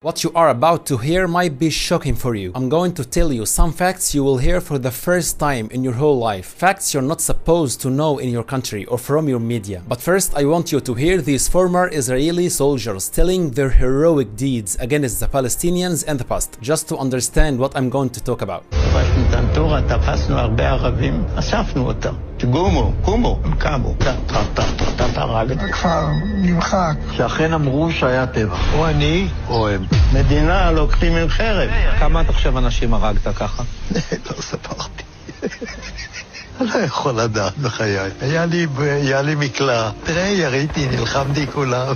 What you are about to hear might be shocking for you. I'm going to tell you some facts you will hear for the first time in your whole life. Facts you're not supposed to know in your country or from your media. But first, I want you to hear these former Israeli soldiers telling their heroic deeds against the Palestinians in the past, just to understand what I'm going to talk about. תפסנו הרבה ערבים, אספנו אותם. קומו, הם קמו. הכפר נמחק. שאכן אמרו שהיה טבח. או אני, או הם. מדינה לוקחים עם חרב. כמה אתה חושב אנשים הרגת ככה? לא ספרתי. אני לא יכול לדעת בחיי. היה לי מקלע. תראה, יריתי, נלחמתי כולם.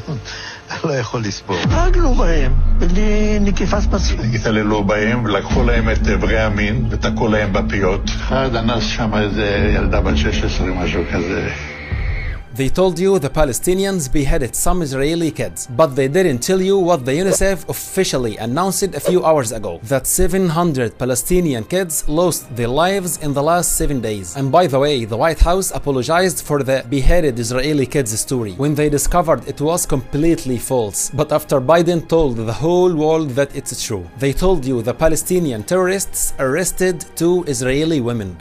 לא יכול לספור. הרגנו בהם, בלי נקיפת פסים. התעללו בהם ולקחו להם את אברי המין ותקעו להם בפיות. אחד אנס שם איזה ילדה בת 16, משהו כזה. They told you the Palestinians beheaded some Israeli kids, but they didn't tell you what the UNICEF officially announced a few hours ago, that 700 Palestinian kids lost their lives in the last 7 days. And by the way, the White House apologized for the beheaded Israeli kids story when they discovered it was completely false. But after Biden told the whole world that it's true, they told you the Palestinian terrorists arrested 2 Israeli women.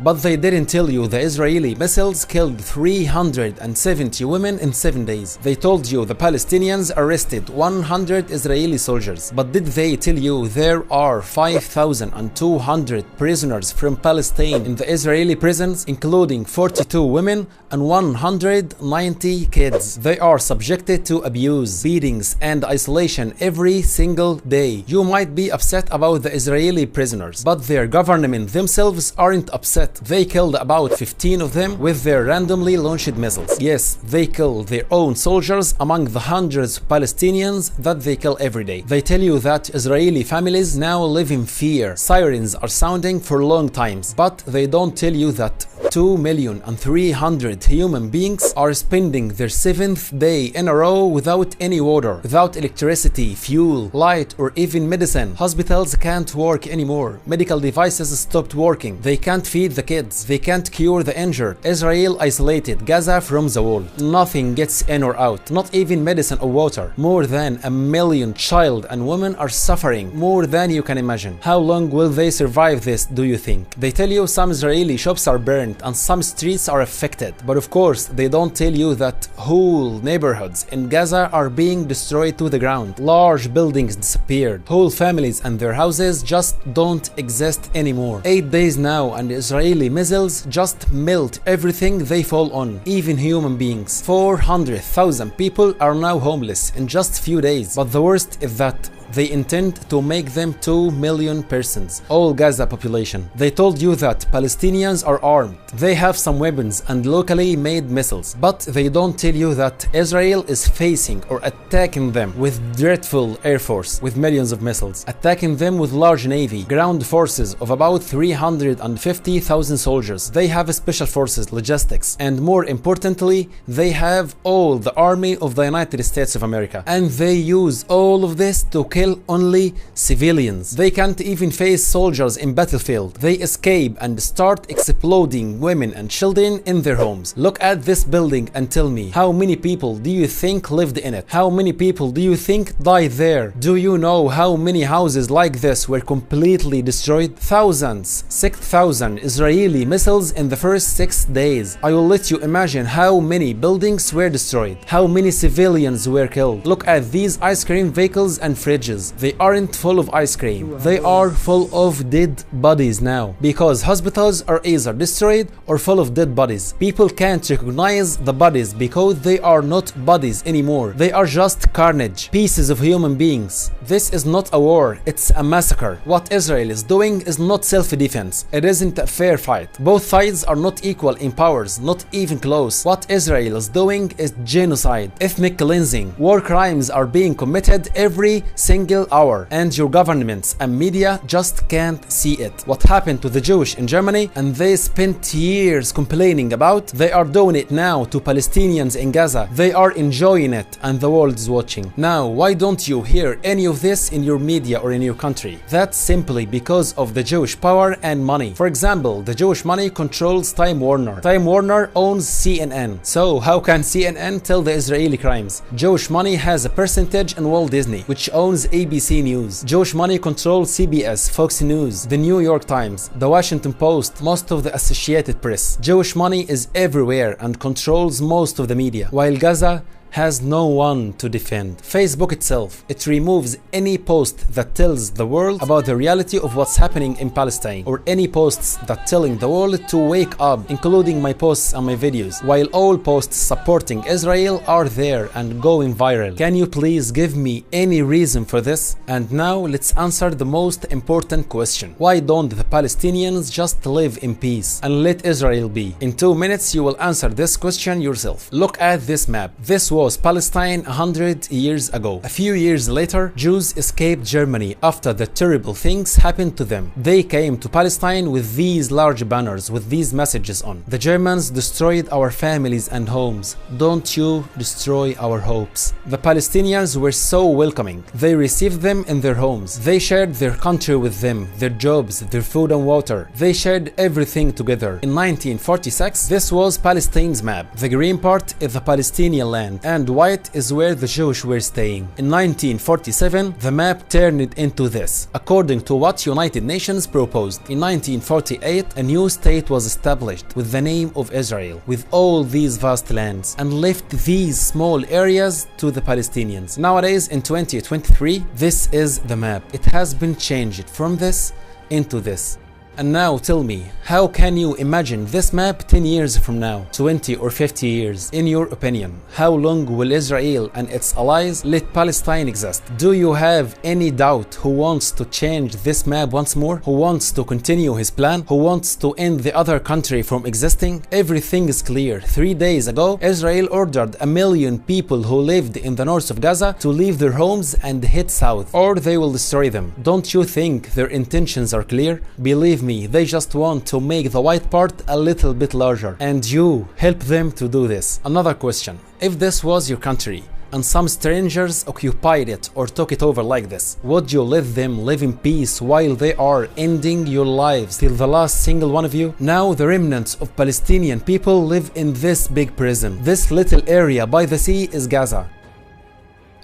But they didn't tell you the Israeli missiles killed 370 women in 7 days. They told you the Palestinians arrested 100 Israeli soldiers. But did they tell you there are 5,200 prisoners from Palestine in the Israeli prisons, including 42 women and 190 kids? They are subjected to abuse, beatings, and isolation every single day. You might be upset about the Israeli prisoners, but their government themselves aren't upset. They killed about 15 of them with their randomly launched missiles. Yes, they kill their own soldiers among the hundreds of Palestinians that they kill every day. They tell you that Israeli families now live in fear. Sirens are sounding for long times, but they don't tell you that 2,300,000 human beings are spending their 7th day in a row without any water, without electricity, fuel, light, or even medicine. Hospitals can't work anymore. Medical devices stopped working. They can't feed the kids. They can't cure the injured. Israel isolated Gaza from the wall. Nothing gets in or out, not even medicine or water. More than 1 million child and women are suffering, more than you can imagine. How long will they survive this, do you think? They tell you some Israeli shops are burned and some streets are affected. But of course, they don't tell you that whole neighborhoods in Gaza are being destroyed to the ground. Large buildings disappeared. Whole families and their houses just don't exist anymore. 8 days now and Israeli missiles just melt everything they fall on, even human beings. 400,000 people are now homeless in just few days. But the worst is that they intend to make them 2 million persons, all Gaza population. They told you that Palestinians are armed. They have some weapons and locally made missiles. But they don't tell you that Israel is facing or attacking them with dreadful air force, with millions of missiles, attacking them with large navy, ground forces of about 350,000 soldiers. They have special forces, logistics, and more importantly, they have all the army of the United States of America. And they use all of this to kill only civilians. They can't even face soldiers in battlefield. They escape and start exploding women and children in their homes. Look at this building and tell me, how many people do you think lived in it? How many people do you think died there? Do you know how many houses like this were completely destroyed? Thousands, 6,000 Israeli missiles in the first 6 days. I will let you imagine how many buildings were destroyed, how many civilians were killed. Look at these ice cream vehicles and fridges. They aren't full of ice cream. They are full of dead bodies now, because hospitals are either destroyed or full of dead bodies. People can't recognize the bodies because they are not bodies anymore. They are just carnage, pieces of human beings. This is not a war, it's a massacre. What Israel is doing is not self-defense. It isn't a fair fight. Both sides are not equal in powers, not even close. What Israel is doing is genocide, ethnic cleansing. War crimes are being committed every single single hour, and your governments and media just can't see it. What happened to the Jewish in Germany and they spent years complaining about, they are doing it now to Palestinians in Gaza. They are enjoying it and the world is watching. Now, why don't you hear any of this in your media or in your country? That's simply because of the Jewish power and money. For example, the Jewish money controls Time Warner. Time Warner owns CNN. So how can CNN tell the Israeli crimes? Jewish money has a percentage in Walt Disney, which owns ABC News. Jewish money controls CBS, Fox News, the New York Times, the Washington Post, most of the Associated Press. Jewish money is everywhere and controls most of the media, while Gaza has no one to defend. Facebook itself, it removes any post that tells the world about the reality of what's happening in Palestine, or any posts that telling the world to wake up, including my posts and my videos, while all posts supporting Israel are there and going viral. Can you please give me any reason for this? And now let's answer the most important question. Why don't the Palestinians just live in peace and let Israel be? In 2 minutes you will answer this question yourself. Look at this map. This was Palestine 100 years ago. A few years later, Jews escaped Germany after the terrible things happened to them. They came to Palestine with these large banners with these messages on. The Germans destroyed our families and homes. Don't you destroy our hopes. The Palestinians were so welcoming. They received them in their homes. They shared their country with them, their jobs, their food and water. They shared everything together. In 1946, this was Palestine's map. The green part is the Palestinian land, and white is where the Jewish were staying. In 1947, the map turned into this, according to what United Nations proposed. In 1948, a new state was established with the name of Israel, with all these vast lands, and left these small areas to the Palestinians. Nowadays, in 2023, this is the map. It has been changed from this into this. And now tell me, how can you imagine this map 10 years from now, 20 or 50 years? In your opinion, how long will Israel and its allies let Palestine exist? Do you have any doubt who wants to change this map once more? Who wants to continue his plan? Who wants to end the other country from existing? Everything is clear. 3 days ago, Israel ordered 1 million people who lived in the north of Gaza to leave their homes and head south, or they will destroy them. Don't you think their intentions are clear? Believe me, they just want to make the white part a little bit larger, and you help them to do this. Another question: if this was your country and some strangers occupied it or took it over like this, would you let them live in peace while they are ending your lives till the last single one of you? Now the remnants of Palestinian people live in this big prison. This little area by the sea is Gaza.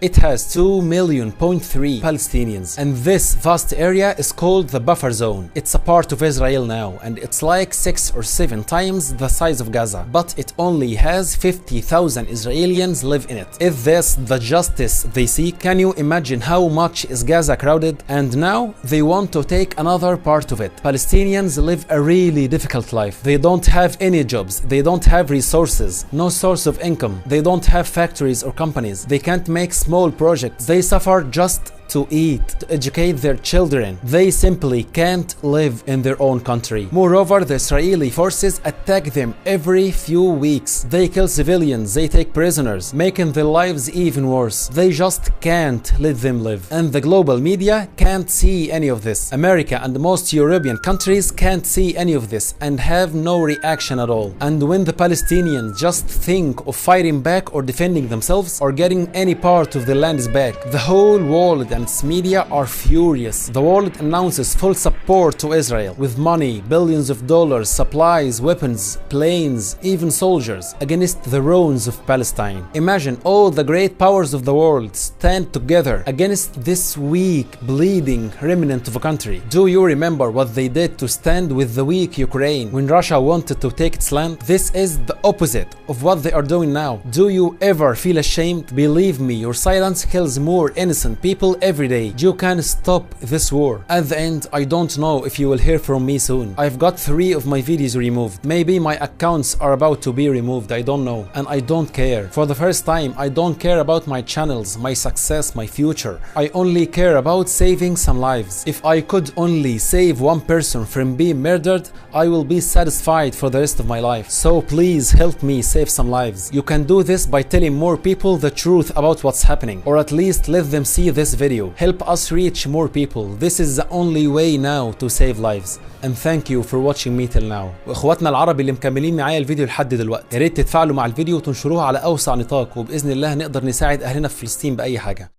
It has 2.3 million Palestinians, and this vast area is called the buffer zone. It's a part of Israel now, and it's like 6 or 7 times the size of Gaza, but it only has 50,000 Israelis live in it. Is this the justice they seek? Can you imagine how much is Gaza crowded? And now they want to take another part of it. Palestinians live a really difficult life. They don't have any jobs, they don't have resources, no source of income, they don't have factories or companies, they can't make small projects, they suffer just to eat, to educate their children. They simply can't live in their own country. Moreover, the Israeli forces attack them every few weeks. They kill civilians, they take prisoners, making their lives even worse. They just can't let them live. And the global media can't see any of this. America and most European countries can't see any of this and have no reaction at all. And when the Palestinians just think of fighting back or defending themselves or getting any part of the lands back, the whole world and its media are furious. The world announces full support to Israel with money, billions of dollars, supplies, weapons, planes, even soldiers against the ruins of Palestine. Imagine all the great powers of the world stand together against this weak, bleeding remnant of a country. Do you remember what they did to stand with the weak Ukraine when Russia wanted to take its land? This is the opposite of what they are doing now. Do you ever feel ashamed? Believe me, your silence kills more innocent people every day. You can stop this war. At the end, I don't know if you will hear from me soon. I've got 3 of my videos removed. Maybe my accounts are about to be removed, I don't know. And I don't care. For the first time, I don't care about my channels, my success, my future. I only care about saving some lives. If I could only save one person from being murdered, I will be satisfied for the rest of my life. So please help me save some lives. You can do this by telling more people the truth about what's happening, or at least let them see this video. video. Help us reach more people. This is the only way now to save lives. And thank you for watching me till now. واخواتنا العرب اللي مكملين معايا الفيديو لحد دلوقتي، يا ريت تتفاعلوا مع الفيديو وتنشروه على اوسع نطاق، وباذن الله نقدر نساعد اهلنا في فلسطين باي حاجه.